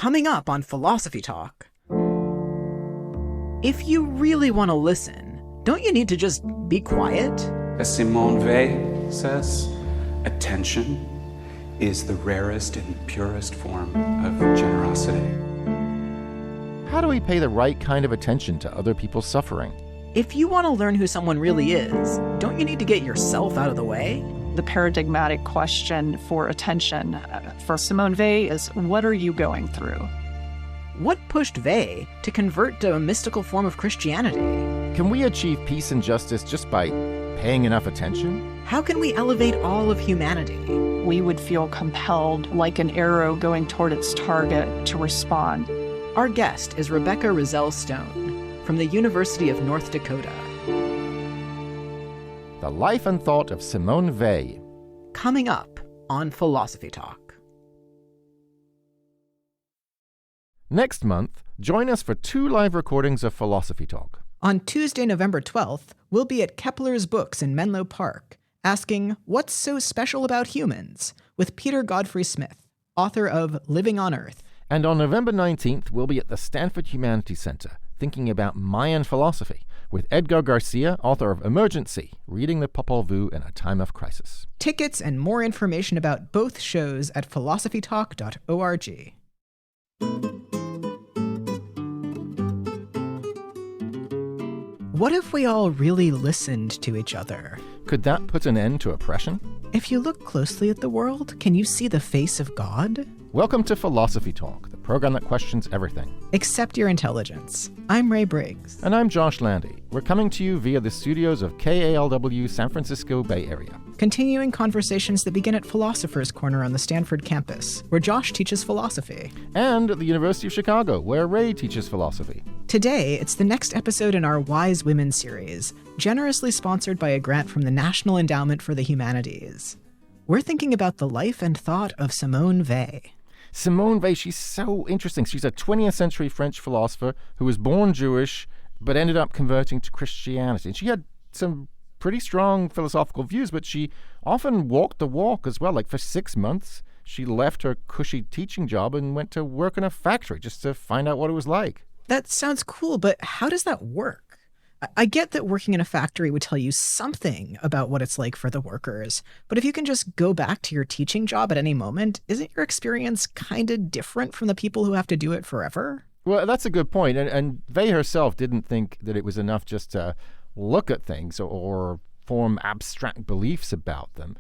Coming up on Philosophy Talk. If you really want to listen, don't you need to just be quiet? As Simone Weil says, attention is the rarest and purest form of generosity. How do we pay the right kind of attention to other people's suffering? If you want to learn who someone really is, don't you need to get yourself out of the way? The paradigmatic question for attention for Simone Weil is, what are you going through? What pushed Weil to convert to a mystical form of Christianity? Can we achieve peace and justice just by paying enough attention? How can we elevate all of humanity? We would feel compelled, like an arrow going toward its target, to respond. Our guest is Rebecca Rozelle-Stone from the University of North Dakota. The life and thought of Simone Weil. Coming up on Philosophy Talk. Next month, join us for 2 live recordings of Philosophy Talk. On Tuesday, November 12th, we'll be at Kepler's Books in Menlo Park, asking What's So Special About Humans? With Peter Godfrey Smith, author of Living on Earth. And on November 19th, we'll be at the Stanford Humanities Center, thinking about Mayan philosophy, with Edgar Garcia, author of Emergency, Reading the Popol Vuh in a Time of Crisis. Tickets and more information about both shows at philosophytalk.org. What if we all really listened to each other? Could that put an end to oppression? If you look closely at the world, can you see the face of God? Welcome to Philosophy Talk, the program that questions everything. Except your intelligence. I'm Ray Briggs. And I'm Josh Landy. We're coming to you via the studios of KALW San Francisco Bay Area. Continuing conversations that begin at Philosopher's Corner on the Stanford campus, where Josh teaches philosophy. And at the University of Chicago, where Ray teaches philosophy. Today, it's the next episode in our Wise Women series, generously sponsored by a grant from the National Endowment for the Humanities. We're thinking about the life and thought of Simone Weil. Simone Weil, she's so interesting. She's a 20th century French philosopher who was born Jewish, but ended up converting to Christianity. And she had some pretty strong philosophical views, but she often walked the walk as well. Like for 6 months, she left her cushy teaching job and went to work in a factory just to find out what it was like. That sounds cool, but how does that work? I get that working in a factory would tell you something about what it's like for the workers, but if you can just go back to your teaching job at any moment, isn't your experience kind of different from the people who have to do it forever? Well, that's a good point. And Weil herself didn't think that it was enough just to look at things or form abstract beliefs about them.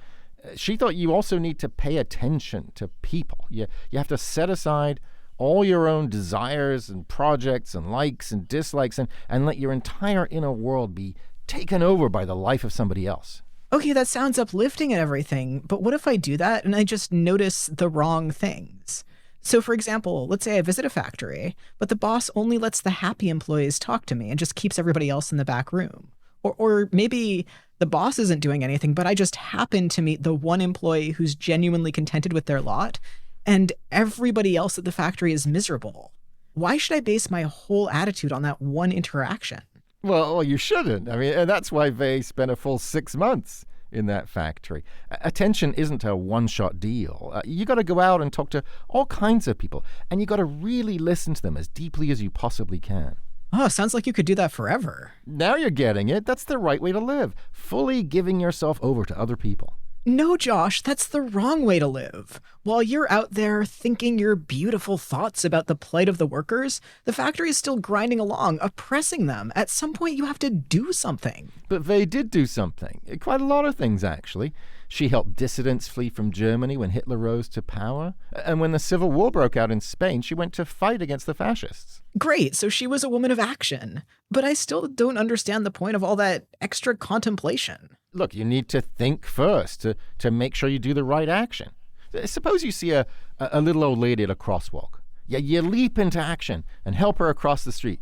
She thought you also need to pay attention to people. You have to set aside all your own desires and projects and likes and dislikes and let your entire inner world be taken over by the life of somebody else. Okay, that sounds uplifting and everything, but what if I do that and I just notice the wrong things? So for example, let's say I visit a factory, but the boss only lets the happy employees talk to me and just keeps everybody else in the back room. Or maybe the boss isn't doing anything, but I just happen to meet the one employee who's genuinely contented with their lot, and everybody else at the factory is miserable. Why should I base my whole attitude on that one interaction? Well, you shouldn't. I mean, and that's why they spent a full 6 months in that factory. Attention isn't a one-shot deal. You got to go out and talk to all kinds of people, and you got to really listen to them as deeply as you possibly can. Oh, sounds like you could do that forever. Now you're getting it. That's the right way to live, fully giving yourself over to other people. No, Josh, that's the wrong way to live. While you're out there thinking your beautiful thoughts about the plight of the workers, the factory is still grinding along, oppressing them. At some point, you have to do something. But they did do something. Quite a lot of things, actually. She helped dissidents flee from Germany when Hitler rose to power. And when the Civil War broke out in Spain, she went to fight against the fascists. Great, so she was a woman of action. But I still don't understand the point of all that extra contemplation. Look, you need to think first to make sure you do the right action. Suppose you see a little old lady at a crosswalk. Yeah, you leap into action and help her across the street.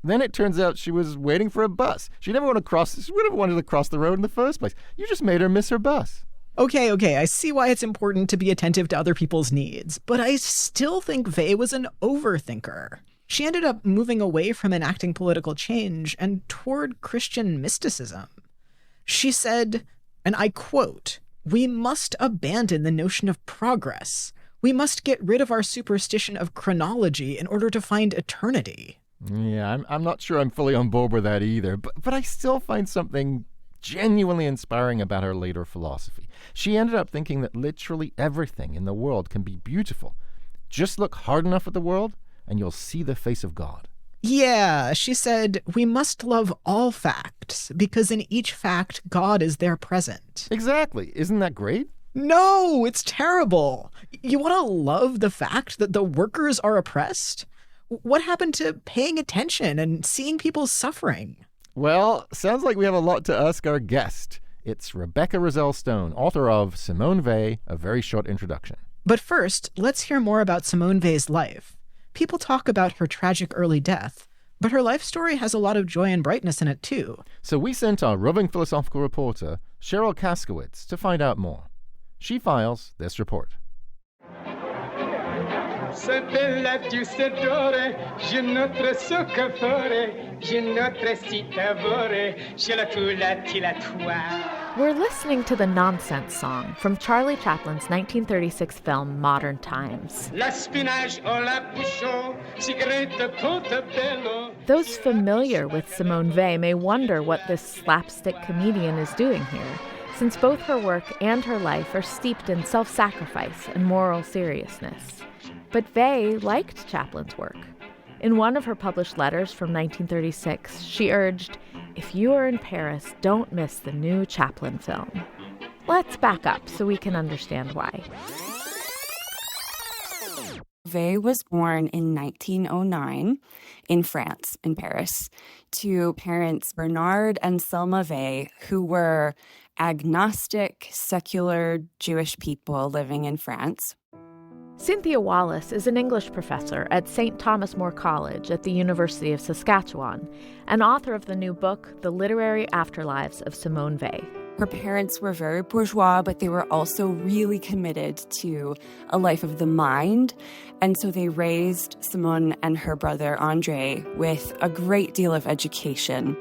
Then it turns out she was waiting for a bus. She would never wanted to cross the road in the first place. You just made her miss her bus. Okay, I see why it's important to be attentive to other people's needs, but I still think Weil was an overthinker. She ended up moving away from enacting political change and toward Christian mysticism. She said, and I quote, "We must abandon the notion of progress. We must get rid of our superstition of chronology in order to find eternity. Yeah, I'm not sure I'm fully on board with that either, but I still find something genuinely inspiring about her later philosophy. She ended up thinking that literally everything in the world can be beautiful. Just look hard enough at the world, and you'll see the face of God. Yeah, she said, we must love all facts, because in each fact, God is there present. Exactly. Isn't that great? No, it's terrible. You want to love the fact that the workers are oppressed? What happened to paying attention and seeing people's suffering? Well, sounds like we have a lot to ask our guest. It's Rebecca Rozelle-Stone, author of Simone Weil, A Very Short Introduction. But first, let's hear more about Simone Weil's life. People talk about her tragic early death, but her life story has a lot of joy and brightness in it too. So we sent our roving philosophical reporter, Cheryl Kaskowitz, to find out more. She files this report. We're listening to the Nonsense Song from Charlie Chaplin's 1936 film Modern Times. Those familiar with Simone Weil may wonder what this slapstick comedian is doing here, since both her work and her life are steeped in self-sacrifice and moral seriousness. But Weil liked Chaplin's work. In one of her published letters from 1936, she urged, "If you are in Paris, don't miss the new Chaplin film." Let's back up so we can understand why. Weil was born in 1909 in France, in Paris, to parents Bernard and Selma Weil, who were agnostic, secular Jewish people living in France. Cynthia Wallace is an English professor at St. Thomas More College at the University of Saskatchewan, and author of the new book, The Literary Afterlives of Simone Weil. Her parents were very bourgeois, but they were also really committed to a life of the mind. And so they raised Simone and her brother Andre with a great deal of education.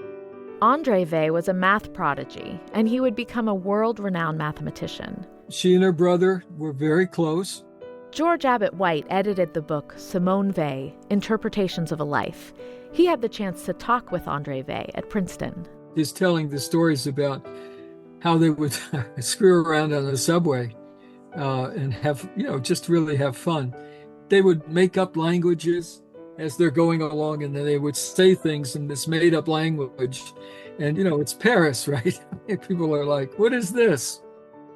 Andre Weil was a math prodigy, and he would become a world-renowned mathematician. She and her brother were very close. George Abbott White edited the book Simone Weil, Interpretations of a Life. He had the chance to talk with Andre Weil at Princeton. He's telling the stories about how they would screw around on the subway and have, just really have fun. They would make up languages as they're going along, and then they would say things in this made-up language. And, it's Paris, right? People are like, what is this?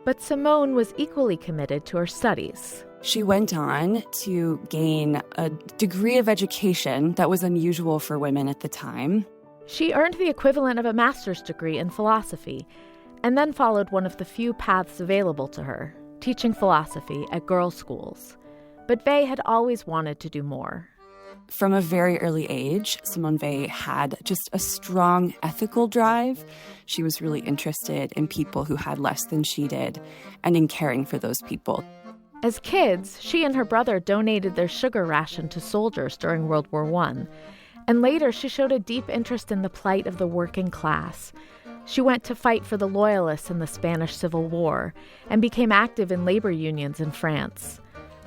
But Simone was equally committed to her studies. She went on to gain a degree of education that was unusual for women at the time. She earned the equivalent of a master's degree in philosophy, and then followed one of the few paths available to her, teaching philosophy at girls' schools. But Weil had always wanted to do more. From a very early age, Simone Weil had just a strong ethical drive. She was really interested in people who had less than she did and in caring for those people. As kids, she and her brother donated their sugar ration to soldiers during World War I. And later, she showed a deep interest in the plight of the working class. She went to fight for the Loyalists in the Spanish Civil War and became active in labor unions in France.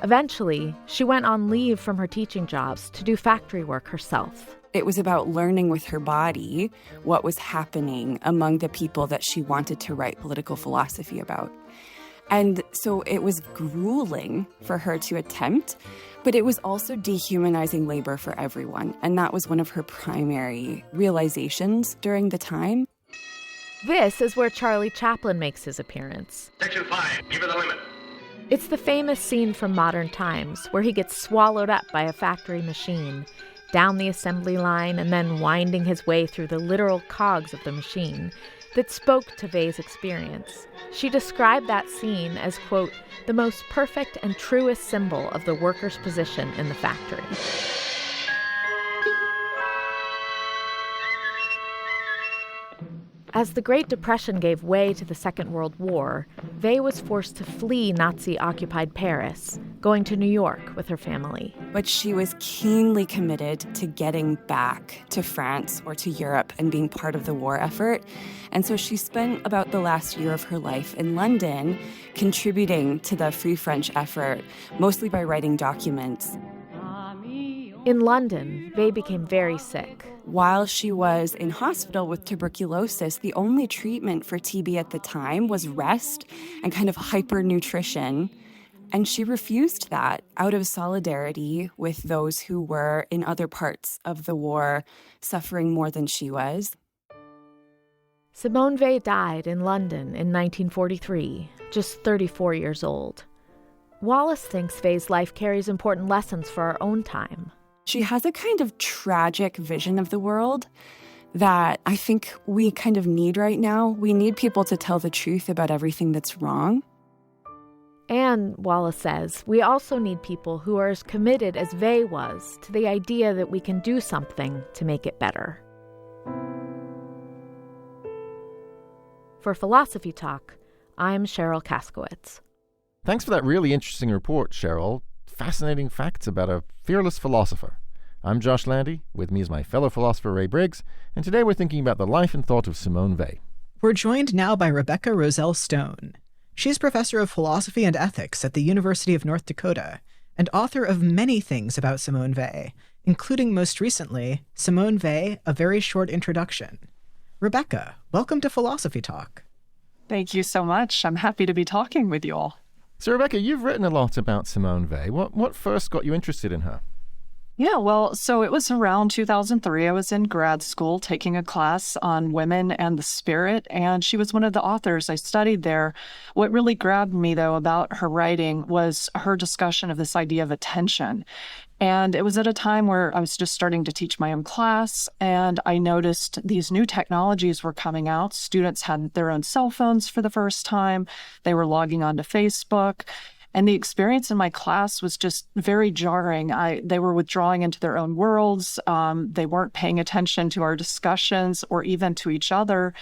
Eventually, she went on leave from her teaching jobs to do factory work herself. It was about learning with her body what was happening among the people that she wanted to write political philosophy about. And so it was grueling for her to attempt, but it was also dehumanizing labor for everyone. And that was one of her primary realizations during the time. This is where Charlie Chaplin makes his appearance. Section 5, give her the limit. It's the famous scene from Modern Times where he gets swallowed up by a factory machine, down the assembly line and then winding his way through the literal cogs of the machine, that spoke to Weil's experience. She described that scene as, quote, the most perfect and truest symbol of the worker's position in the factory. As the Great Depression gave way to the Second World War, Weil was forced to flee Nazi-occupied Paris, going to New York with her family. But she was keenly committed to getting back to France or to Europe and being part of the war effort. And so she spent about the last year of her life in London contributing to the Free French effort, mostly by writing documents. In London, Weil became very sick. While she was in hospital with tuberculosis, the only treatment for TB at the time was rest and kind of hypernutrition. And she refused that out of solidarity with those who were in other parts of the war suffering more than she was. Simone Weil died in London in 1943, just 34 years old. Wallace thinks Weil's life carries important lessons for our own time. She has a kind of tragic vision of the world that I think we kind of need right now. We need people to tell the truth about everything that's wrong. And, Wallace says, we also need people who are as committed as Weil was to the idea that we can do something to make it better. For Philosophy Talk, I'm Cheryl Kaskowitz. Thanks for that really interesting report, Cheryl. Fascinating facts about a fearless philosopher. I'm Josh Landy. With me is my fellow philosopher Ray Briggs, and today we're thinking about the life and thought of Simone Weil. We're joined now by Rebecca Rozelle-Stone. She's professor of philosophy and ethics at the University of North Dakota and author of many things about Simone Weil, including most recently, Simone Weil, A Very Short Introduction. Rebecca, welcome to Philosophy Talk. Thank you so much. I'm happy to be talking with you all. So, Rebecca, you've written a lot about Simone Weil. What first got you interested in her? Yeah, well, so it was around 2003. I was in grad school taking a class on women and the spirit, and she was one of the authors I studied there. What really grabbed me, though, about her writing was her discussion of this idea of attention. And it was at a time where I was just starting to teach my own class, and I noticed these new technologies were coming out. Students had their own cell phones for the first time. They were logging onto Facebook. And the experience in my class was just very jarring. They were withdrawing into their own worlds. They weren't paying attention to our discussions or even to each other.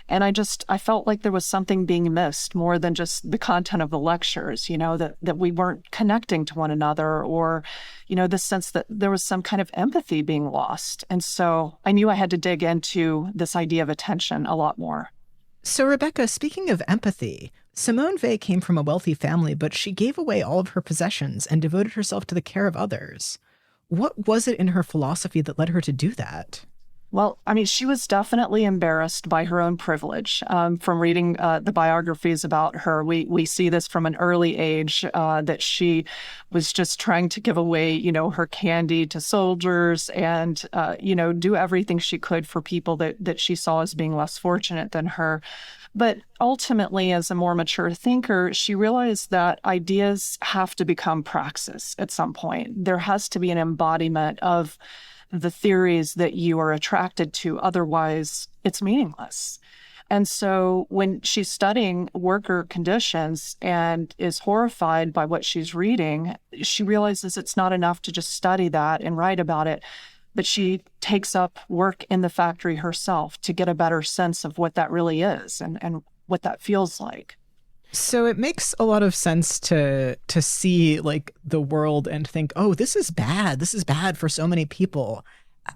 And I felt like there was something being missed more than just the content of the lectures, that we weren't connecting to one another, or, the sense that there was some kind of empathy being lost. And so I knew I had to dig into this idea of attention a lot more. So, Rebecca, speaking of empathy, Simone Weil came from a wealthy family, but she gave away all of her possessions and devoted herself to the care of others. What was it in her philosophy that led her to do that? Well, she was definitely embarrassed by her own privilege. From reading the biographies about her, we see this from an early age, that she was just trying to give away, her candy to soldiers and, do everything she could for people that she saw as being less fortunate than her. But ultimately, as a more mature thinker, she realized that ideas have to become praxis at some point. There has to be an embodiment of the theories that you are attracted to. Otherwise, it's meaningless. And so when she's studying worker conditions and is horrified by what she's reading, she realizes it's not enough to just study that and write about it, but she takes up work in the factory herself to get a better sense of what that really is and what that feels like. So it makes a lot of sense to see like the world and think, oh, this is bad. This is bad for so many people.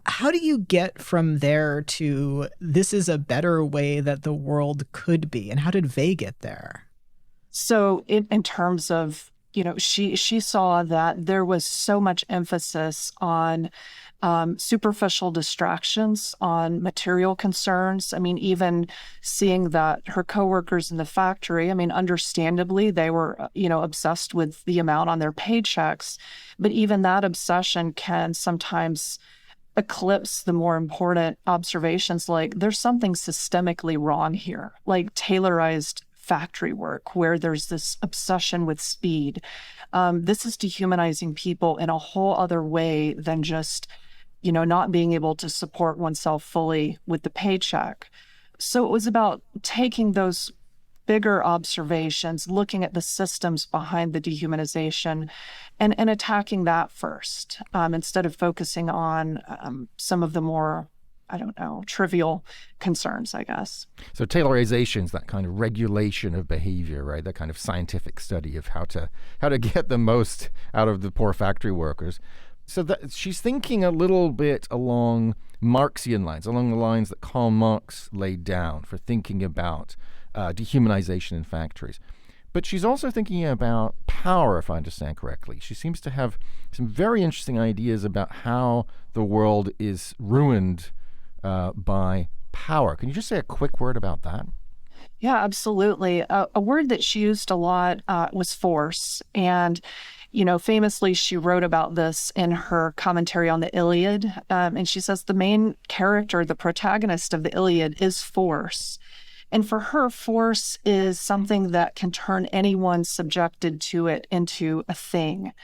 How do you get from there to this is a better way that the world could be? And how did Weil get there? So in terms of, she saw that there was so much emphasis on superficial distractions, on material concerns. Even seeing that her coworkers in the factory, understandably, they were, obsessed with the amount on their paychecks. But even that obsession can sometimes eclipse the more important observations, like there's something systemically wrong here, like tailorized factory work where there's this obsession with speed. This is dehumanizing people in a whole other way than just not being able to support oneself fully with the paycheck. So it was about taking those bigger observations, looking at the systems behind the dehumanization and attacking that first, instead of focusing on some of the more trivial concerns, I guess. So Taylorization is that kind of regulation of behavior, right? That kind of scientific study of how to get the most out of the poor factory workers. So that she's thinking a little bit along Marxian lines, along the lines that Karl Marx laid down for thinking about dehumanization in factories. But she's also thinking about power, if I understand correctly. She seems to have some very interesting ideas about how the world is ruined by power. Can you just say a quick word about that? Yeah, absolutely. A word that she used a lot was force. And, famously, she wrote about this in her commentary on the Iliad. And she says the main character, the protagonist of the Iliad, is force. And for her, force is something that can turn anyone subjected to it into a thing.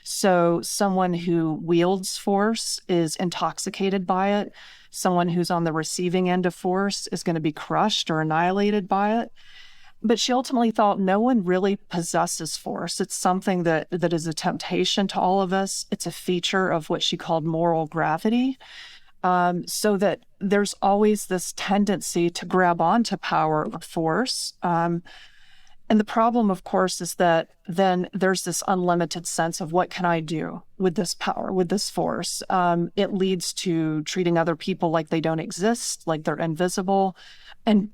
So someone who wields force is intoxicated by it. Someone who's on the receiving end of force is going to be crushed or annihilated by it. But she ultimately thought no one really possesses force. It's something that is a temptation to all of us. It's a feature of what she called moral gravity. So that there's always this tendency to grab onto power or force. And the problem, of course, is that then there's this unlimited sense of what can I do with this power, with this force? It leads to treating other people like they don't exist, like they're invisible. And,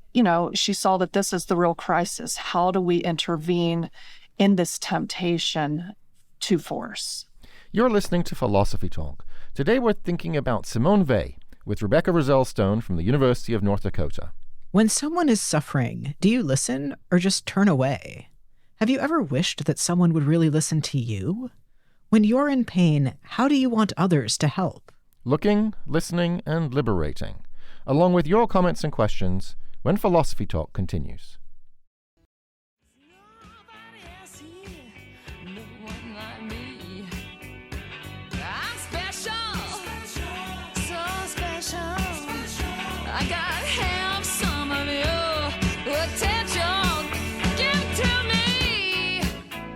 she saw that this is the real crisis. How do we intervene in this temptation to force? You're listening to Philosophy Talk. Today we're thinking about Simone Weil with Rebecca Rozelle-Stone from the University of North Dakota. When someone is suffering, do you listen or just turn away? Have you ever wished that someone would really listen to you? When you're in pain, how do you want others to help? Looking, listening, and liberating. Along with your comments and questions when Philosophy Talk continues.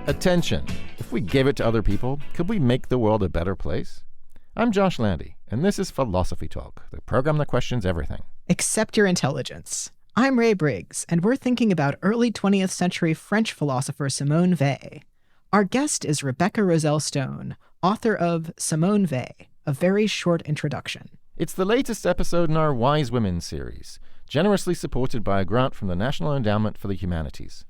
Attention. If we gave it to other people, could we make the world a better place? I'm Josh Landy, and this is Philosophy Talk, the program that questions everything. Except your intelligence. I'm Ray Briggs, and we're thinking about early 20th century French philosopher Simone Weil. Our guest is Rebecca Rozelle-Stone, author of Simone Weil, A Very Short Introduction. It's the latest episode in our Wise Women series, generously supported by a grant from the National Endowment for the Humanities.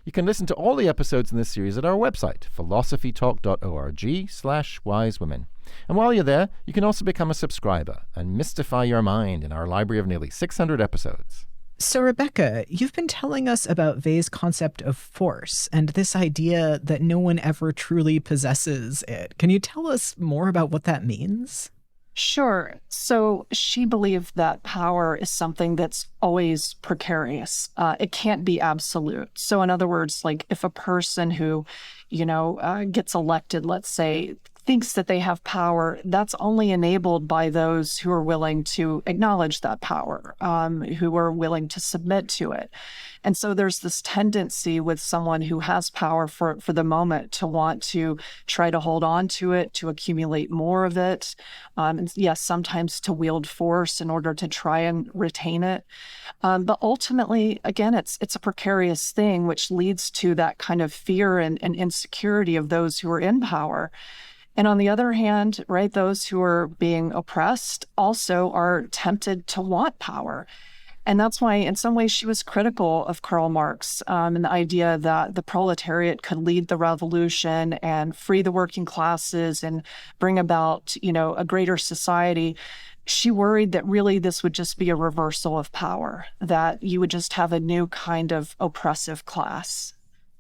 You can listen to all the episodes in this series at our website, philosophytalk.org/wisewomen. And while you're there, you can also become a subscriber and mystify your mind in our library of nearly 600 episodes. So, Rebecca, you've been telling us about Weil's concept of force and this idea that no one ever truly possesses it. Can you tell us more about what that means? Sure. So she believed that power is something that's always precarious. It can't be absolute. So in other words, like if a person who, gets elected, let's say, thinks that they have power, that's only enabled by those who are willing to acknowledge that power, who are willing to submit to it. And so there's this tendency with someone who has power for the moment to want to try to hold on to it, to accumulate more of it. And yes, sometimes to wield force in order to try and retain it. But ultimately, again, it's a precarious thing, which leads to that kind of fear and insecurity of those who are in power. And on the other hand, right, those who are being oppressed also are tempted to want power. And that's why, in some ways, she was critical of Karl Marx and the idea that the proletariat could lead the revolution and free the working classes and bring about, a greater society. She worried that really this would just be a reversal of power, that you would just have a new kind of oppressive class.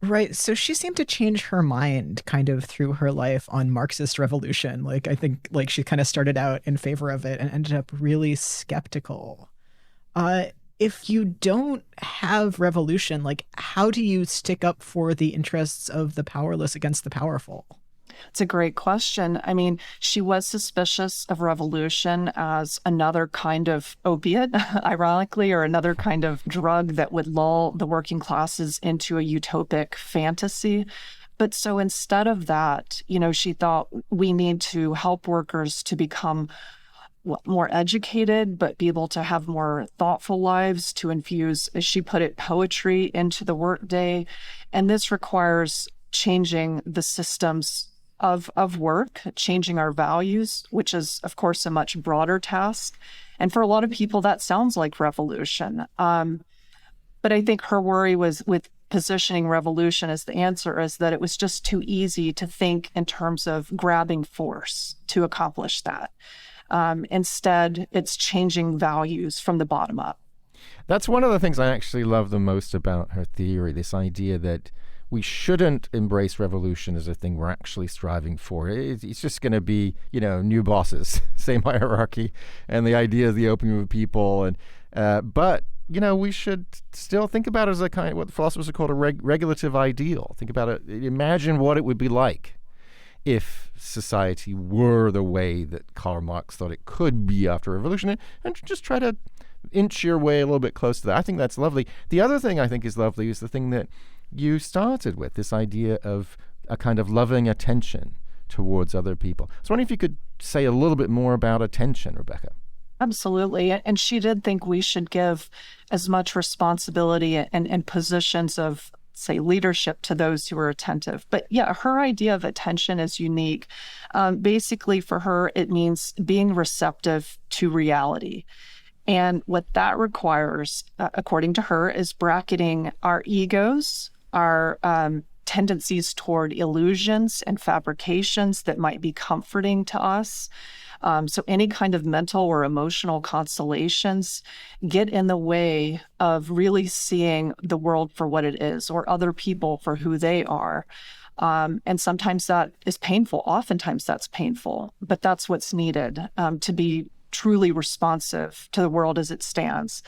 Right. So she seemed to change her mind kind of through her life on Marxist revolution. I think she kind of started out in favor of it and ended up really skeptical. If you don't have revolution, how do you stick up for the interests of the powerless against the powerful? It's a great question. I mean, she was suspicious of revolution as another kind of opiate, ironically, or another kind of drug that would lull the working classes into a utopic fantasy. But so instead of that, she thought we need to help workers to become more educated, but be able to have more thoughtful lives, to infuse, as she put it, poetry into the workday. And this requires changing the systems of work, changing our values, which is, of course, a much broader task. And for a lot of people, that sounds like revolution. But I think her worry was with positioning revolution as the answer is that it was just too easy to think in terms of grabbing force to accomplish that. Instead, it's changing values from the bottom up. That's one of the things I actually love the most about her theory, this idea that we shouldn't embrace revolution as a thing we're actually striving for. It's just going to be, new bosses, same hierarchy, and the idea of the opium of people. But we should still think about it as a kind of what philosophers have called a regulative ideal. Think about it. Imagine what it would be like if society were the way that Karl Marx thought it could be after a revolution, and just try to inch your way a little bit close to that. I think that's lovely. The other thing I think is lovely is the thing that you started with, this idea of a kind of loving attention towards other people. So I wonder if you could say a little bit more about attention, Rebecca. Absolutely. And she did think we should give as much responsibility and positions of, say, leadership to those who are attentive. But yeah, her idea of attention is unique. Basically, for her, it means being receptive to reality. And what that requires, according to her, is bracketing our egos, our tendencies toward illusions and fabrications that might be comforting to us. So any kind of mental or emotional constellations get in the way of really seeing the world for what it is, or other people for who they are. And sometimes that is painful. Oftentimes that's painful, but that's what's needed to be truly responsive to the world as it stands.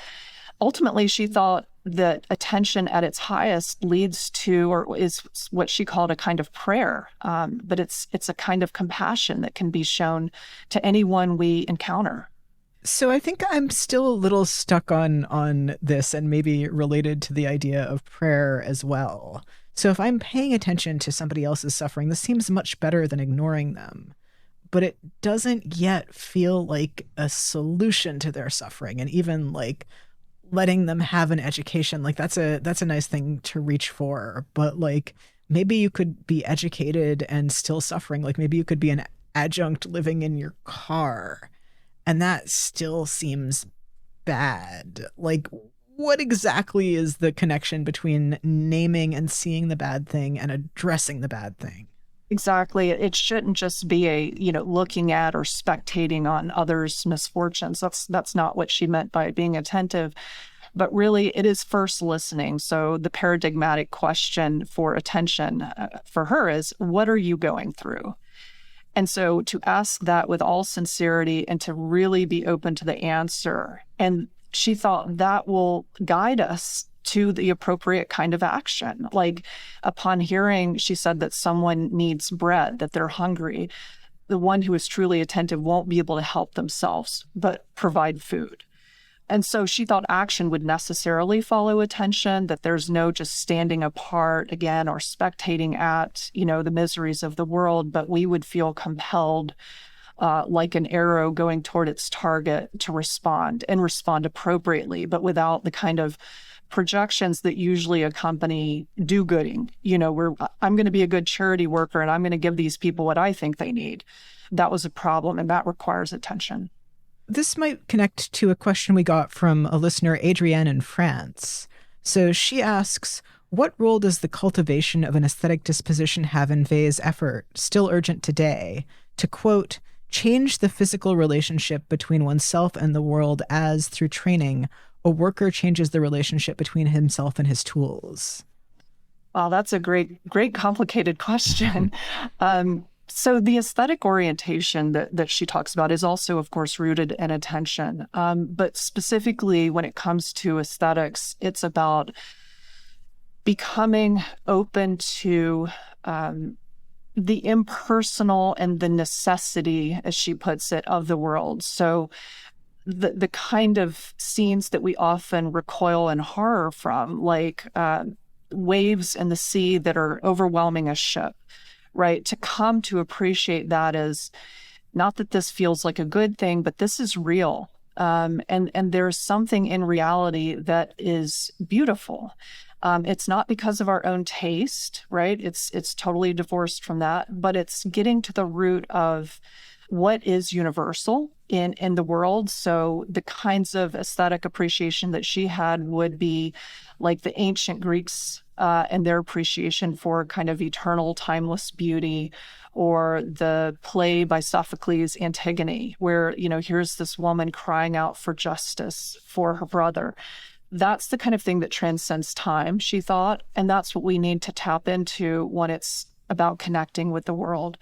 Ultimately, she thought that attention at its highest leads to, or is what she called a kind of prayer, but it's a kind of compassion that can be shown to anyone we encounter. So I think I'm still a little stuck on this, and maybe related to the idea of prayer as well. So if I'm paying attention to somebody else's suffering, this seems much better than ignoring them. But it doesn't yet feel like a solution to their suffering, and even like letting them have an education, like that's a nice thing to reach for. But like maybe you could be educated and still suffering. Like maybe you could be an adjunct living in your car, and that still seems bad. Like what exactly is the connection between naming and seeing the bad thing and addressing the bad thing? Exactly. It shouldn't just be looking at or spectating on others' misfortunes. That's not what she meant by being attentive. But really, it is first listening. So the paradigmatic question for attention for her is, what are you going through? And so to ask that with all sincerity and to really be open to the answer. And she thought that will guide us to the appropriate kind of action. Like upon hearing, she said that someone needs bread, that they're hungry, the one who is truly attentive won't be able to help themselves, but provide food. And so she thought action would necessarily follow attention, that there's no just standing apart again or spectating at, the miseries of the world, but we would feel compelled like an arrow going toward its target to respond appropriately, but without the kind of projections that usually accompany do-gooding. I'm going to be a good charity worker and I'm going to give these people what I think they need. That was a problem, and that requires attention. This might connect to a question we got from a listener, Adrienne in France. So she asks, what role does the cultivation of an aesthetic disposition have in Weil's effort, still urgent today, to, quote, change the physical relationship between oneself and the world as, through training, a worker changes the relationship between himself and his tools? Wow, that's a great, complicated question. So the aesthetic orientation that she talks about is also, of course, rooted in attention. But specifically when it comes to aesthetics, it's about becoming open to the impersonal and the necessity, as she puts it, of the world. So the kind of scenes that we often recoil in horror from, like waves in the sea that are overwhelming a ship, right? To come to appreciate that as not that this feels like a good thing, but this is real. And there's something in reality that is beautiful. It's not because of our own taste, right? It's totally divorced from that, but it's getting to the root of what is universal in the world. So the kinds of aesthetic appreciation that she had would be like the ancient Greeks and their appreciation for kind of eternal, timeless beauty, or the play by Sophocles, Antigone, where, here's this woman crying out for justice for her brother. That's the kind of thing that transcends time, she thought. And that's what we need to tap into when it's about connecting with the world,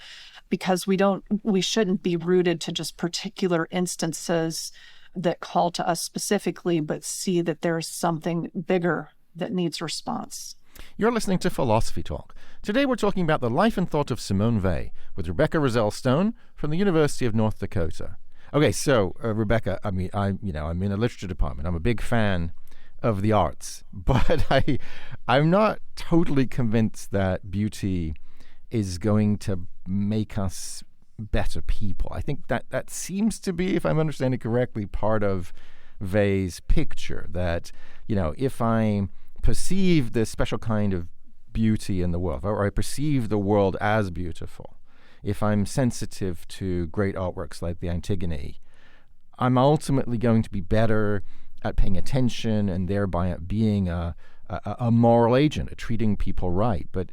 because we shouldn't be rooted to just particular instances that call to us specifically, but see that there's something bigger that needs response. You're listening to Philosophy Talk. Today we're talking about the life and thought of Simone Weil with Rebecca Rozelle-Stone from the University of North Dakota. Okay, so Rebecca, I'm in a literature department. I'm a big fan of the arts, but I'm not totally convinced that beauty is going to make us better people. I think that seems to be, if I'm understanding correctly, part of Weil's picture, that, if I perceive this special kind of beauty in the world, or I perceive the world as beautiful, if I'm sensitive to great artworks like the Antigone, I'm ultimately going to be better at paying attention and thereby at being a moral agent, at treating people right. But,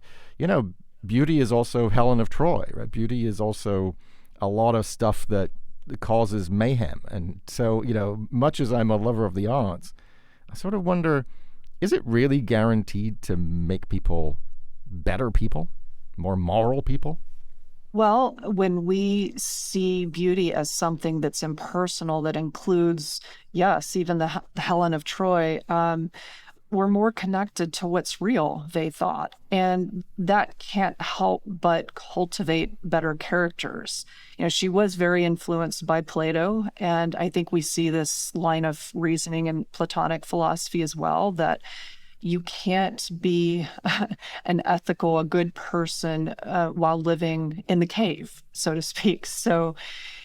beauty is also Helen of Troy, right? Beauty is also a lot of stuff that causes mayhem. And so, much as I'm a lover of the arts, I sort of wonder, is it really guaranteed to make people better people, more moral people? Well, when we see beauty as something that's impersonal, that includes, yes, even the Helen of Troy, we're more connected to what's real, they thought. And that can't help but cultivate better characters. She was very influenced by Plato. And I think we see this line of reasoning in Platonic philosophy as well, that you can't be a good person while living in the cave, so to speak. So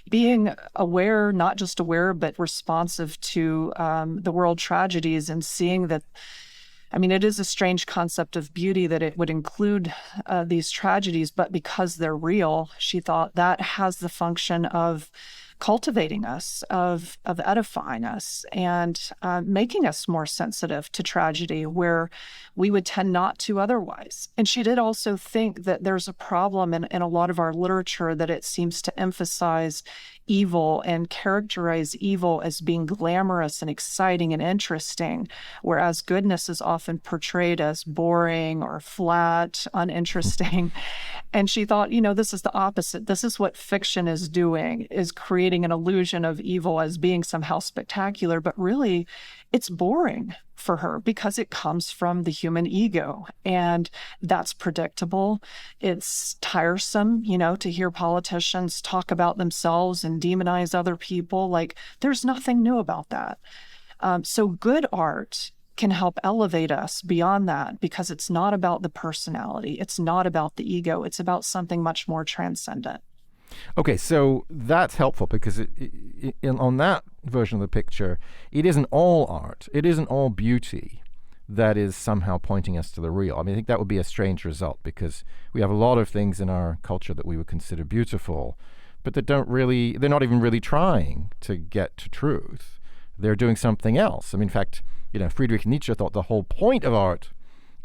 being aware, not just aware, but responsive to the world tragedies, and seeing that, it is a strange concept of beauty that it would include these tragedies, but because they're real, she thought that has the function of cultivating us, of edifying us, and making us more sensitive to tragedy where we would tend not to otherwise. And she did also think that there's a problem in a lot of our literature, that it seems to emphasize evil and characterize evil as being glamorous and exciting and interesting, whereas goodness is often portrayed as boring or flat, uninteresting. And she thought, this is the opposite. This is what fiction is doing, is creating an illusion of evil as being somehow spectacular, but really it's boring for her because it comes from the human ego, and that's predictable. It's tiresome, to hear politicians talk about themselves and demonize other people. Like, there's nothing new about that. So good art can help elevate us beyond that, because it's not about the personality. It's not about the ego. It's about something much more transcendent. Okay, so that's helpful, because on that version of the picture, it isn't all art, it isn't all beauty that is somehow pointing us to the real. I think that would be a strange result, because we have a lot of things in our culture that we would consider beautiful, but that they're not even really trying to get to truth. They're doing something else. In fact, Friedrich Nietzsche thought the whole point of art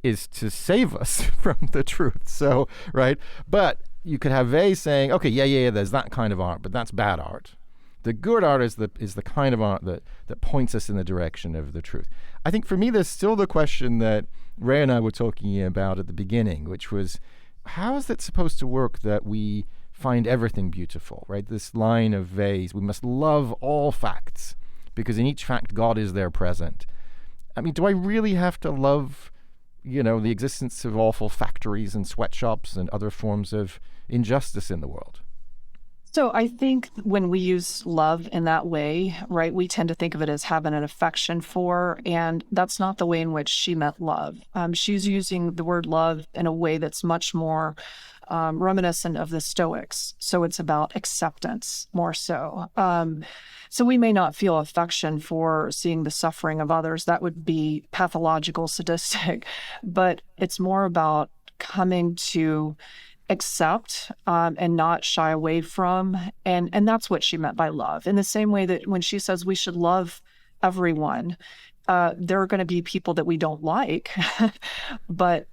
is to save us from the truth. So, right? But you could have Weil saying, okay, yeah, there's that kind of art, but that's bad art. The good art is the kind of art that points us in the direction of the truth. I think for me, there's still the question that Ray and I were talking about at the beginning, which was, how is it supposed to work that we find everything beautiful, right? This line of Weil's, we must love all facts, because in each fact, God is there present. Do I really have to love, the existence of awful factories and sweatshops and other forms of injustice in the world? So I think when we use love in that way, right, we tend to think of it as having an affection for, and that's not the way in which she meant love. She's using the word love in a way that's much more reminiscent of the Stoics. So it's about acceptance more so. So we may not feel affection for seeing the suffering of others. That would be pathological, sadistic. But it's more about coming to accept and not shy away from. And that's what she meant by love. In the same way that when she says we should love everyone, there are going to be people that we don't like, but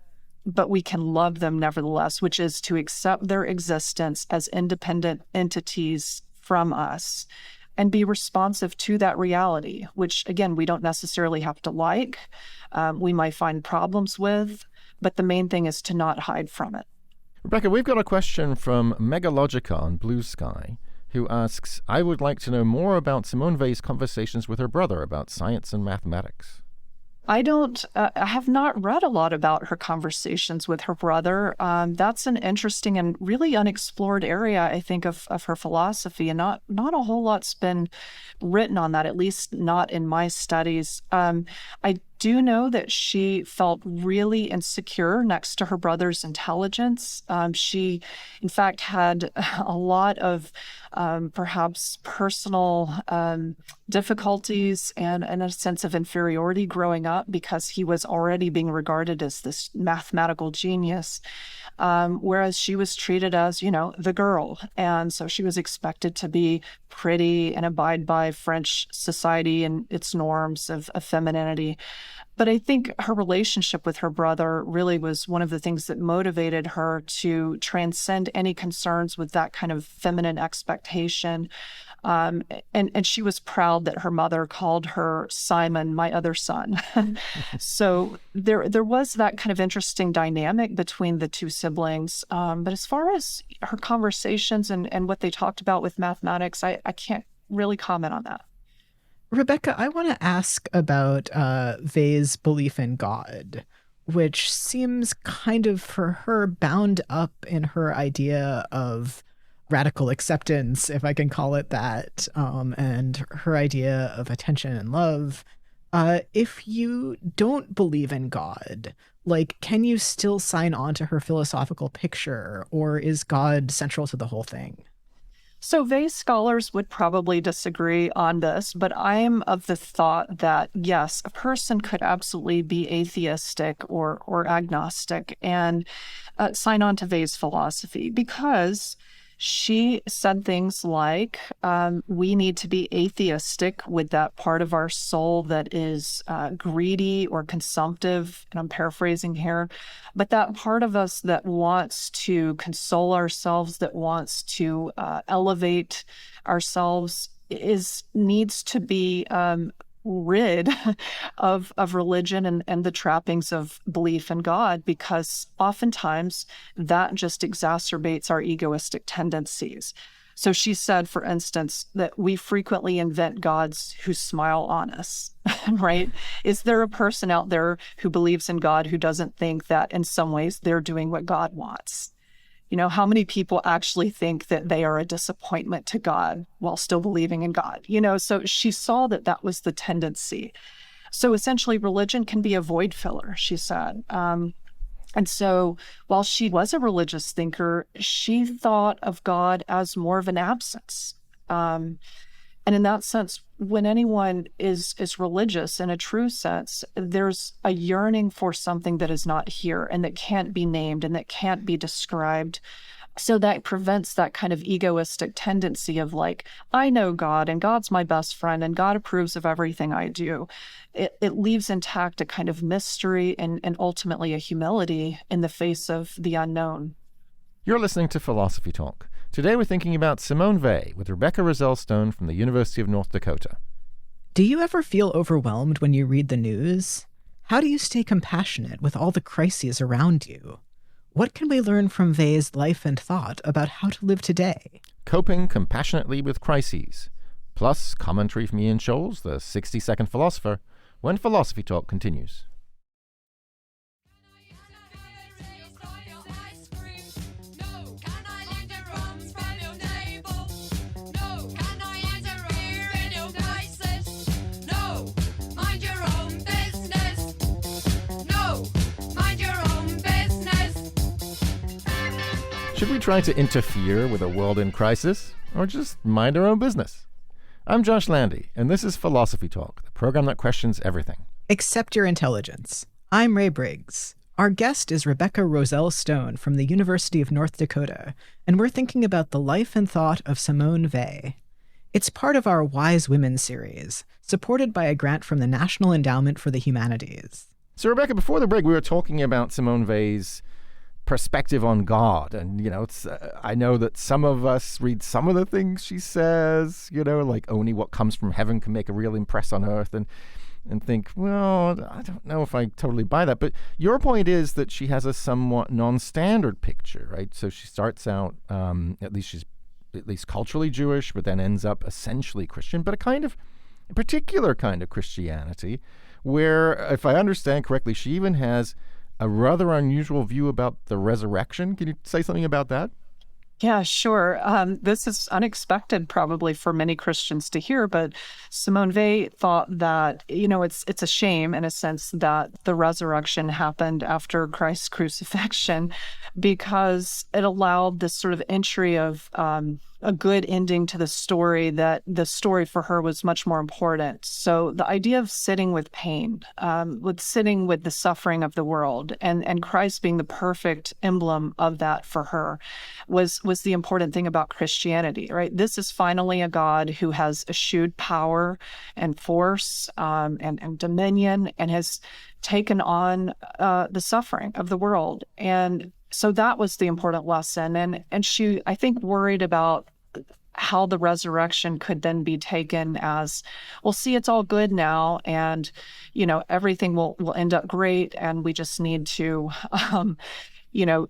we can love them nevertheless, which is to accept their existence as independent entities from us and be responsive to that reality, which, again, we don't necessarily have to like. We might find problems with, but the main thing is to not hide from it. Rebecca, we've got a question from Megalogica on Blue Sky, who asks, I would like to know more about Simone Weil's conversations with her brother about science and mathematics. I have not read a lot about her conversations with her brother. That's an interesting and really unexplored area, I think, of her philosophy, and not a whole lot's been written on that, at least not in my studies. I do know that she felt really insecure next to her brother's intelligence. She, in fact, had a lot of perhaps personal difficulties and a sense of inferiority growing up because he was already being regarded as this mathematical genius, whereas she was treated as, the girl. And so she was expected to be pretty and abide by French society and its norms of femininity. But I think her relationship with her brother really was one of the things that motivated her to transcend any concerns with that kind of feminine expectation. And she was proud that her mother called her Simon, my other son. So there was that kind of interesting dynamic between the two siblings. But as far as her conversations and what they talked about with mathematics, I can't really comment on that. Rebecca, I want to ask about Weil's belief in God, which seems kind of, for her, bound up in her idea of radical acceptance, if I can call it that, and her idea of attention and love. If you don't believe in God, can you still sign on to her philosophical picture, or is God central to the whole thing? So Weil scholars would probably disagree on this, but I am of the thought that, yes, a person could absolutely be atheistic or agnostic and sign on to Weil's philosophy, because she said things like, we need to be atheistic with that part of our soul that is greedy or consumptive, and I'm paraphrasing here, but that part of us that wants to console ourselves, that wants to elevate ourselves, needs to be rid of religion and the trappings of belief in God, because oftentimes that just exacerbates our egoistic tendencies. So she said, for instance, that we frequently invent gods who smile on us, right? Is there a person out there who believes in God who doesn't think that in some ways they're doing what God wants? How many people actually think that they are a disappointment to God while still believing in God? So she saw that that was the tendency. So essentially, religion can be a void filler, she said. And so while she was a religious thinker, she thought of God as more of an absence. And in that sense, when anyone is religious in a true sense, there's a yearning for something that is not here and that can't be named and that can't be described. So that prevents that kind of egoistic tendency of I know God and God's my best friend and God approves of everything I do. It leaves intact a kind of mystery and ultimately a humility in the face of the unknown. You're listening to Philosophy Talk. Today we're thinking about Simone Weil with Rebecca Rozelle-Stone from the University of North Dakota. Do you ever feel overwhelmed when you read the news? How do you stay compassionate with all the crises around you? What can we learn from Weil's life and thought about how to live today? Coping compassionately with crises. Plus commentary from Ian Scholes, the 60-second philosopher, when Philosophy Talk continues. Should we try to interfere with a world in crisis, or just mind our own business? I'm Josh Landy, and this is Philosophy Talk, the program that questions everything. Accept your intelligence. I'm Ray Briggs. Our guest is Rebecca Rozelle-Stone from the University of North Dakota, and we're thinking about the life and thought of Simone Weil. It's part of our Wise Women series, supported by a grant from the National Endowment for the Humanities. So, Rebecca, before the break, we were talking about Simone Weil's perspective on God. And, I know that some of us read some of the things she says, like only what comes from heaven can make a real impress on earth, and think, well, I don't know if I totally buy that. But your point is that she has a somewhat non-standard picture, right? So she starts out, at least culturally Jewish, but then ends up essentially Christian, but a particular kind of Christianity, where, if I understand correctly, she even has a rather unusual view about the resurrection. Can you say something about that? Yeah, sure. This is unexpected probably for many Christians to hear, but Simone Weil thought that, it's a shame in a sense that the resurrection happened after Christ's crucifixion, because it allowed this sort of entry of a good ending to the story, that the story for her was much more important. So the idea of sitting with pain, sitting with the suffering of the world, and Christ being the perfect emblem of that for her was the important thing about Christianity, right? This is finally a God who has eschewed power and force and dominion, and has taken on the suffering of the world. And so that was the important lesson. And she, I think, worried about how the resurrection could then be taken as, well, see, it's all good now, and, everything will end up great, and we just need to,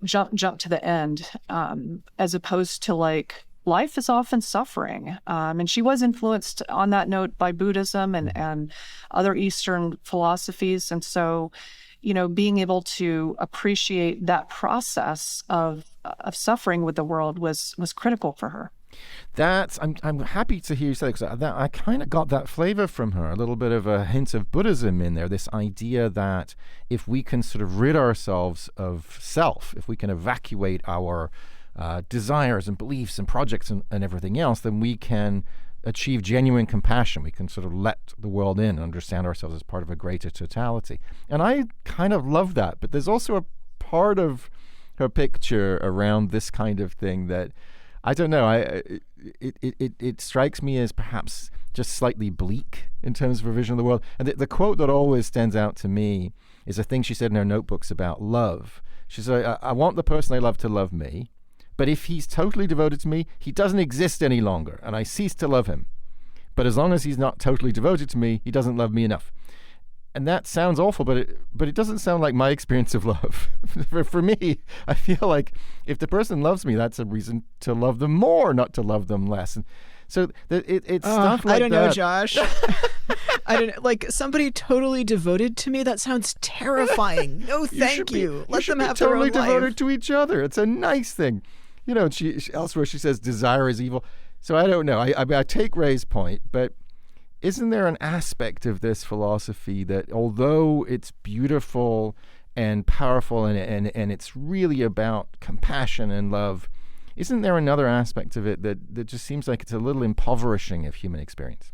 jump to the end, as opposed to life is often suffering. And she was influenced on that note by Buddhism and other Eastern philosophies. And so, being able to appreciate that process of suffering with the world was critical for her. I'm happy to hear you say that, because I kind of got that flavor from her, a little bit of a hint of Buddhism in there, this idea that if we can sort of rid ourselves of self, if we can evacuate our desires and beliefs and projects and everything else, then we can achieve genuine compassion. We can sort of let the world in and understand ourselves as part of a greater totality. And I kind of love that. But there's also a part of her picture around this kind of thing that, I don't know, it strikes me as perhaps just slightly bleak in terms of her vision of the world. And the quote that always stands out to me is a thing she said in her notebooks about love. She said, I want the person I love to love me, but if he's totally devoted to me, he doesn't exist any longer, and I cease to love him. But as long as he's not totally devoted to me, he doesn't love me enough. And that sounds awful, but it doesn't sound like my experience of love. For me, I feel like if the person loves me, that's a reason to love them more, not to love them less. And so it's stuff like that. I don't know, Josh. I don't like somebody totally devoted to me. That sounds terrifying. No, thank you. Let them have their own life. Totally devoted to each other. It's a nice thing. She elsewhere she says desire is evil. So I don't know. I take Ray's point, but isn't there an aspect of this philosophy that, although it's beautiful and powerful and it's really about compassion and love, isn't there another aspect of it that just seems like it's a little impoverishing of human experience?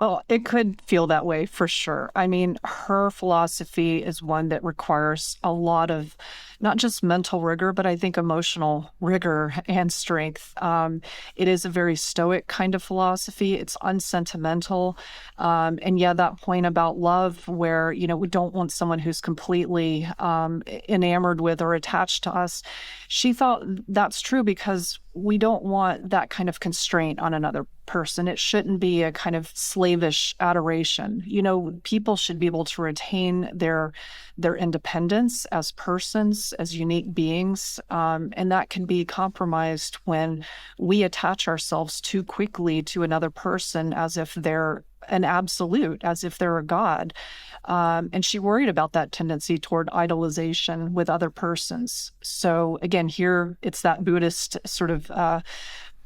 Well, it could feel that way for sure. I mean, her philosophy is one that requires a lot of not just mental rigor, but I think emotional rigor and strength. It is a very stoic kind of philosophy. It's unsentimental. And yeah, that point about love where, we don't want someone who's completely enamored with or attached to us. She thought that's true because we don't want that kind of constraint on another person. It shouldn't be a kind of slavish adoration. People should be able to retain their independence as persons, as unique beings, and that can be compromised when we attach ourselves too quickly to another person as if they're an absolute, as if they're a god. And she worried about that tendency toward idolization with other persons. So again, here it's that Buddhist sort of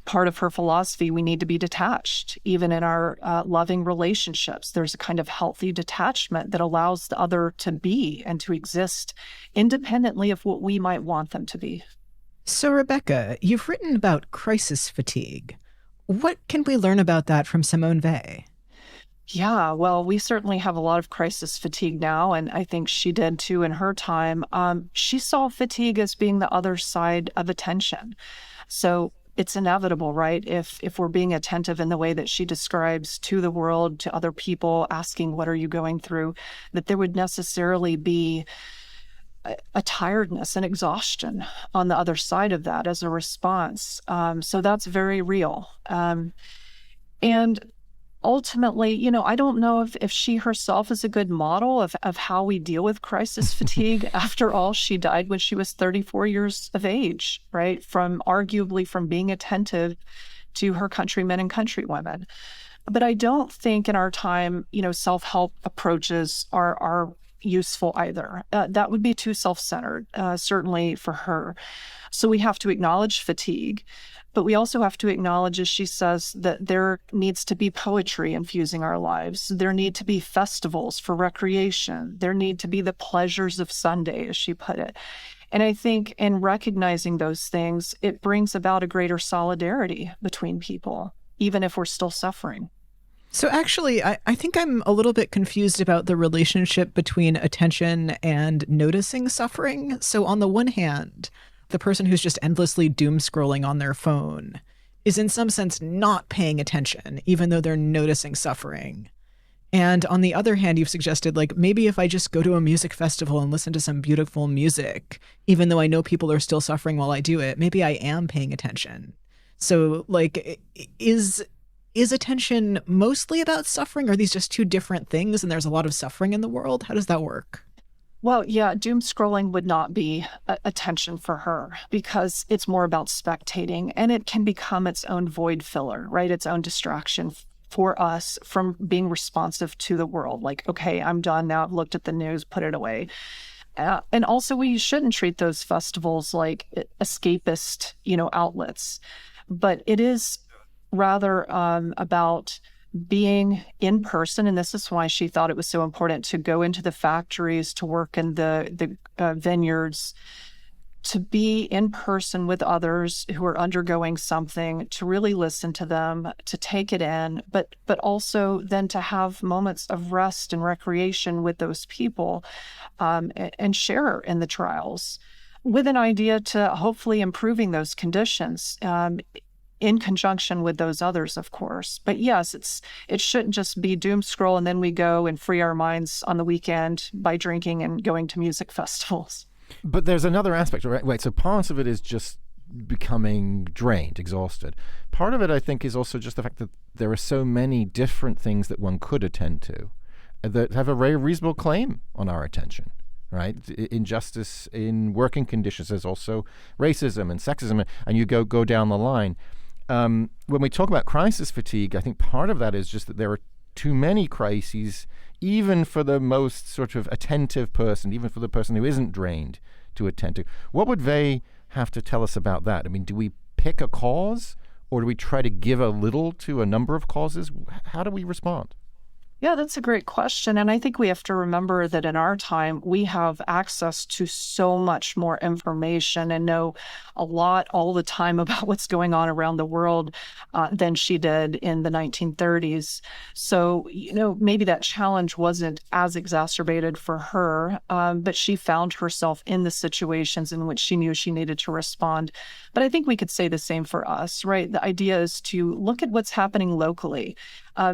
part of her philosophy. We need to be detached, even in our loving relationships. There's a kind of healthy detachment that allows the other to be and to exist independently of what we might want them to be. So, Rebecca, you've written about crisis fatigue. What can we learn about that from Simone Weil? Yeah, well, we certainly have a lot of crisis fatigue now, and I think she did too in her time. She saw fatigue as being the other side of attention. So it's inevitable, right? If we're being attentive in the way that she describes to the world, to other people, asking, what are you going through, that there would necessarily be a tiredness and exhaustion on the other side of that as a response. So that's very real. And ultimately, I don't know if she herself is a good model of how we deal with crisis fatigue. After all, she died when she was 34 years of age, right? Arguably from being attentive to her countrymen and countrywomen. But I don't think in our time, self-help approaches are useful either. That would be too self-centered, certainly for her. So we have to acknowledge fatigue, but we also have to acknowledge, as she says, that there needs to be poetry infusing our lives. There need to be festivals for recreation. There need to be the pleasures of Sunday, as she put it. And I think in recognizing those things, it brings about a greater solidarity between people, even if we're still suffering. So actually, I think I'm a little bit confused about the relationship between attention and noticing suffering. So on the one hand, the person who's just endlessly doom scrolling on their phone is in some sense not paying attention, even though they're noticing suffering. And on the other hand, you've suggested, like, maybe if I just go to a music festival and listen to some beautiful music, even though I know people are still suffering while I do it, maybe I am paying attention. So, like, is attention mostly about suffering? Are these just two different things and there's a lot of suffering in the world? How does that work? Well, yeah, doom scrolling would not be attention for her because it's more about spectating, and it can become its own void filler, right? Its own distraction for us from being responsive to the world. Like, okay, I'm done now. I've looked at the news, put it away. And also, we shouldn't treat those festivals like escapist, outlets, but it is rather about being in person. And this is why she thought it was so important to go into the factories, to work in the vineyards, to be in person with others who are undergoing something, to really listen to them, to take it in, but also then to have moments of rest and recreation with those people, and share in the trials with an idea to hopefully improving those conditions, in conjunction with those others, of course. But yes, it shouldn't just be doom scroll and then we go and free our minds on the weekend by drinking and going to music festivals. But there's another aspect, right? Wait, so part of it is just becoming drained, exhausted. Part of it, I think, is also just the fact that there are so many different things that one could attend to that have a very reasonable claim on our attention. Right, injustice in working conditions. There's also racism and sexism, and you go down the line. When we talk about crisis fatigue, I think part of that is just that there are too many crises, even for the most sort of attentive person, even for the person who isn't drained to attend to. What would Weil have to tell us about that? I mean, do we pick a cause, or do we try to give a little to a number of causes? How do we respond? Yeah, that's a great question. And I think we have to remember that in our time, we have access to so much more information and know a lot all the time about what's going on around the world than she did in the 1930s. So, maybe that challenge wasn't as exacerbated for her, but she found herself in the situations in which she knew she needed to respond. But I think we could say the same for us, right? The idea is to look at what's happening locally.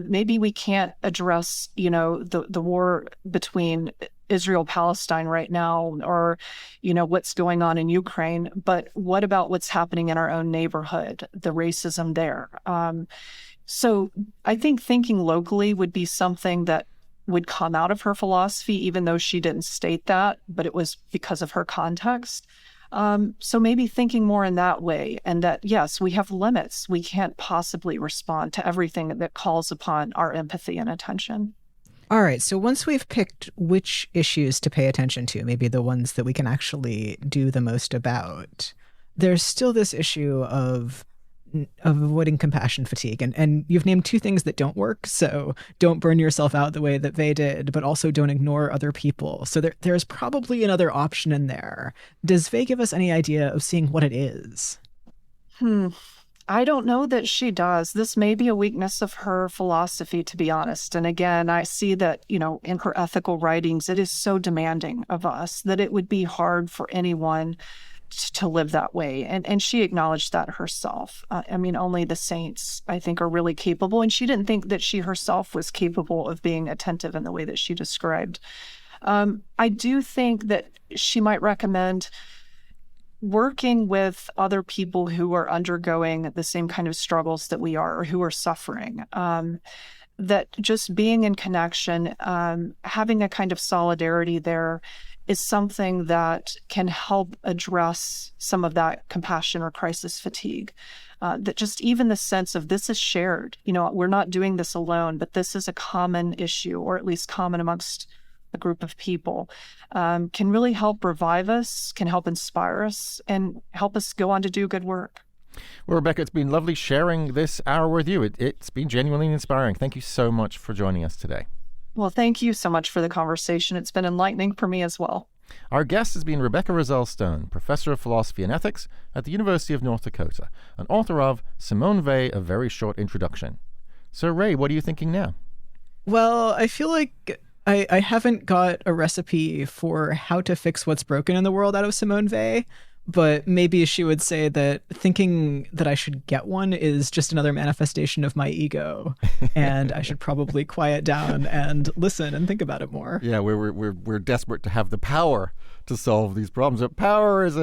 Maybe we can't address, the war between Israel-Palestine right now, or, what's going on in Ukraine. But what about what's happening in our own neighborhood, the racism there? So I think thinking locally would be something that would come out of her philosophy, even though she didn't state that, but it was because of her context. So maybe thinking more in that way, and that, yes, we have limits. We can't possibly respond to everything that calls upon our empathy and attention. All right. So once we've picked which issues to pay attention to, maybe the ones that we can actually do the most about, there's still this issue of avoiding compassion fatigue. And you've named two things that don't work. So don't burn yourself out the way that Vey did, but also don't ignore other people. So there's probably another option in there. Does Vey give us any idea of seeing what it is? I don't know that she does. This may be a weakness of her philosophy, to be honest. And again, I see that, in her ethical writings, it is so demanding of us that it would be hard for anyone to live that way. And she acknowledged that herself. Only the saints, I think, are really capable. And she didn't think that she herself was capable of being attentive in the way that she described. I do think that she might recommend working with other people who are undergoing the same kind of struggles that we are, or who are suffering. That just being in connection, having a kind of solidarity there is something that can help address some of that compassion or crisis fatigue. That just even the sense of this is shared, we're not doing this alone, but this is a common issue, or at least common amongst a group of people, can really help revive us, can help inspire us, and help us go on to do good work. Well, Rebecca, it's been lovely sharing this hour with you. It's been genuinely inspiring. Thank you so much for joining us today. Well, thank you so much for the conversation. It's been enlightening for me as well. Our guest has been Rebecca Rozelle-Stone, Professor of Philosophy and Ethics at the University of North Dakota, and author of Simone Weil, A Very Short Introduction. So, Ray, what are you thinking now? Well, I feel like I haven't got a recipe for how to fix what's broken in the world out of Simone Weil, but maybe she would say that thinking that I should get one is just another manifestation of my ego, and I should probably quiet down and listen and think about it more. Yeah, we're desperate to have the power to solve these problems. But power is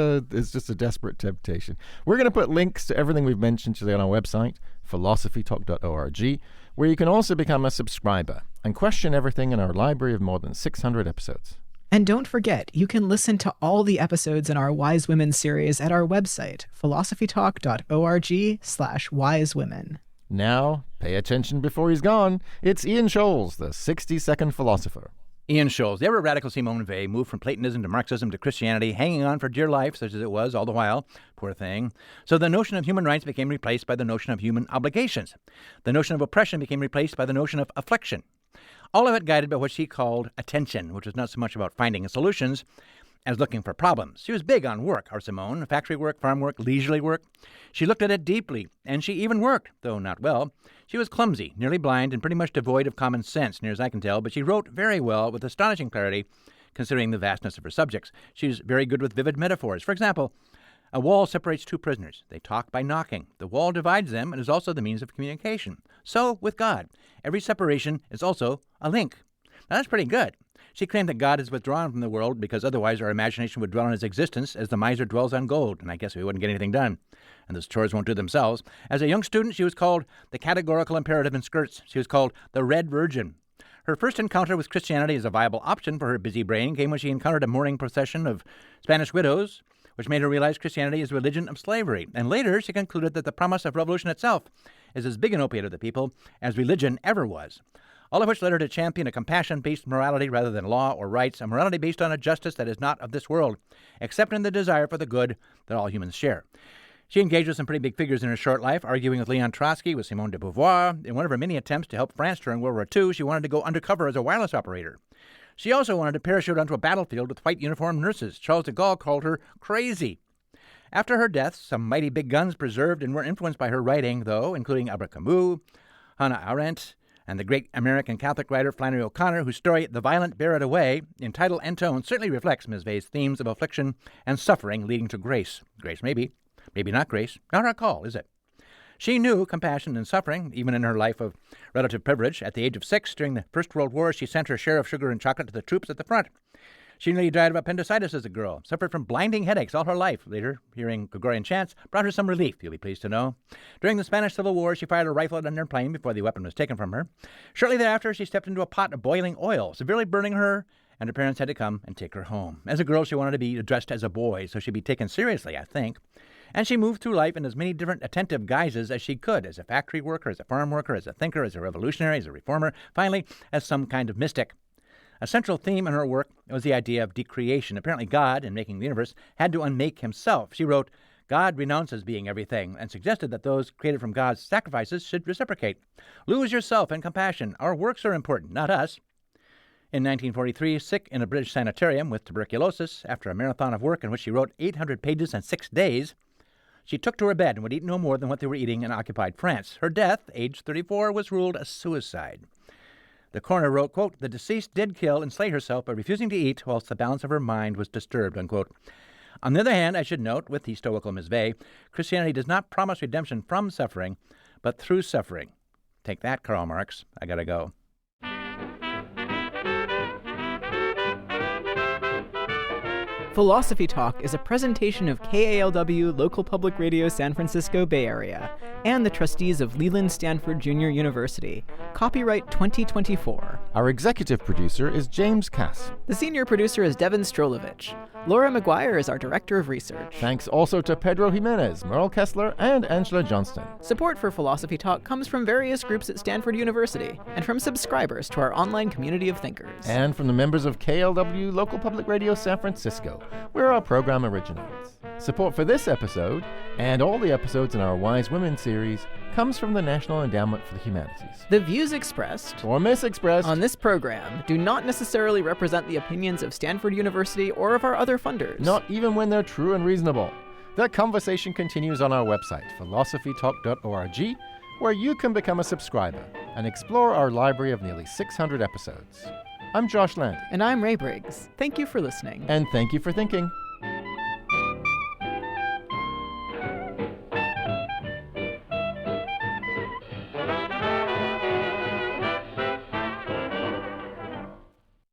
just a desperate temptation. We're going to put links to everything we've mentioned today on our website, philosophytalk.org, where you can also become a subscriber and question everything in our library of more than 600 episodes. And don't forget, you can listen to all the episodes in our Wise Women series at our website, philosophytalk.org/wisewomen. Now, pay attention before he's gone. It's Ian Scholes, the 60-second philosopher. Ian Scholes, the ever-radical Simone Weil, moved from Platonism to Marxism to Christianity, hanging on for dear life, such as it was all the while. Poor thing. So the notion of human rights became replaced by the notion of human obligations. The notion of oppression became replaced by the notion of affliction. All of it guided by what she called attention, which was not so much about finding solutions as looking for problems. She was big on work, our Simone, factory work, farm work, leisurely work. She looked at it deeply, and she even worked, though not well. She was clumsy, nearly blind, and pretty much devoid of common sense, near as I can tell, but she wrote very well with astonishing clarity, considering the vastness of her subjects. She was very good with vivid metaphors. For example, a wall separates two prisoners. They talk by knocking. The wall divides them and is also the means of communication. So, with God, every separation is also a link. Now, that's pretty good. She claimed that God is withdrawn from the world because otherwise our imagination would dwell on his existence as the miser dwells on gold, and I guess we wouldn't get anything done. And those chores won't do themselves. As a young student, she was called the categorical imperative in skirts. She was called the Red Virgin. Her first encounter with Christianity as a viable option for her busy brain came when she encountered a mourning procession of Spanish widows, which made her realize Christianity is a religion of slavery. And later, she concluded that the promise of revolution itself is as big an opiate of the people as religion ever was. All of which led her to champion a compassion-based morality rather than law or rights, a morality based on a justice that is not of this world, except in the desire for the good that all humans share. She engaged with some pretty big figures in her short life, arguing with Leon Trotsky, with Simone de Beauvoir. In one of her many attempts to help France during World War II, she wanted to go undercover as a wireless operator. She also wanted to parachute onto a battlefield with white uniformed nurses. Charles de Gaulle called her crazy. After her death, some mighty big guns preserved and were influenced by her writing, though, including Albert Camus, Hannah Arendt, and the great American Catholic writer Flannery O'Connor, whose story, The Violent Bear It Away, in title and tone, certainly reflects Ms. Weil's themes of affliction and suffering leading to grace. Grace maybe, maybe not grace. Not our call, is it? She knew compassion and suffering, even in her life of relative privilege. At the age of 6, during the First World War, she sent her share of sugar and chocolate to the troops at the front. She nearly died of appendicitis as a girl, suffered from blinding headaches all her life. Later, hearing Gregorian chants brought her some relief, you'll be pleased to know. During the Spanish Civil War, she fired a rifle at an airplane before the weapon was taken from her. Shortly thereafter, she stepped into a pot of boiling oil, severely burning her, and her parents had to come and take her home. As a girl, she wanted to be addressed as a boy, so she'd be taken seriously, I think. And she moved through life in as many different attentive guises as she could, as a factory worker, as a farm worker, as a thinker, as a revolutionary, as a reformer, finally, as some kind of mystic. A central theme in her work was the idea of decreation. Apparently God, in making the universe, had to unmake himself. She wrote, God renounces being everything and suggested that those created from God's sacrifices should reciprocate. Lose yourself in compassion. Our works are important, not us. In 1943, sick in a British sanitarium with tuberculosis, after a marathon of work in which she wrote 800 pages in 6 days, she took to her bed and would eat no more than what they were eating in occupied France. Her death, age 34, was ruled a suicide. The coroner wrote, quote, "The deceased did kill and slay herself by refusing to eat whilst the balance of her mind was disturbed," unquote. On the other hand, I should note, with the stoical Ms. Weil, Christianity does not promise redemption from suffering, but through suffering. Take that, Karl Marx. I gotta go. Philosophy Talk is a presentation of KALW Local Public Radio San Francisco Bay Area and the trustees of Leland Stanford Junior University. Copyright 2024. Our executive producer is James Cass. The senior producer is Devin Strolovich. Laura McGuire is our director of research. Thanks also to Pedro Jimenez, Merle Kessler, and Angela Johnston. Support for Philosophy Talk comes from various groups at Stanford University and from subscribers to our online community of thinkers. And from the members of KLW Local Public Radio San Francisco, where our program originates. Support for this episode, and all the episodes in our Wise Women series, comes from the National Endowment for the Humanities. The views expressed or misexpressed on this program do not necessarily represent the opinions of Stanford University or of our other funders. Not even when they're true and reasonable. The conversation continues on our website, philosophytalk.org, where you can become a subscriber and explore our library of nearly 600 episodes. I'm Josh Land. And I'm Ray Briggs. Thank you for listening. And thank you for thinking.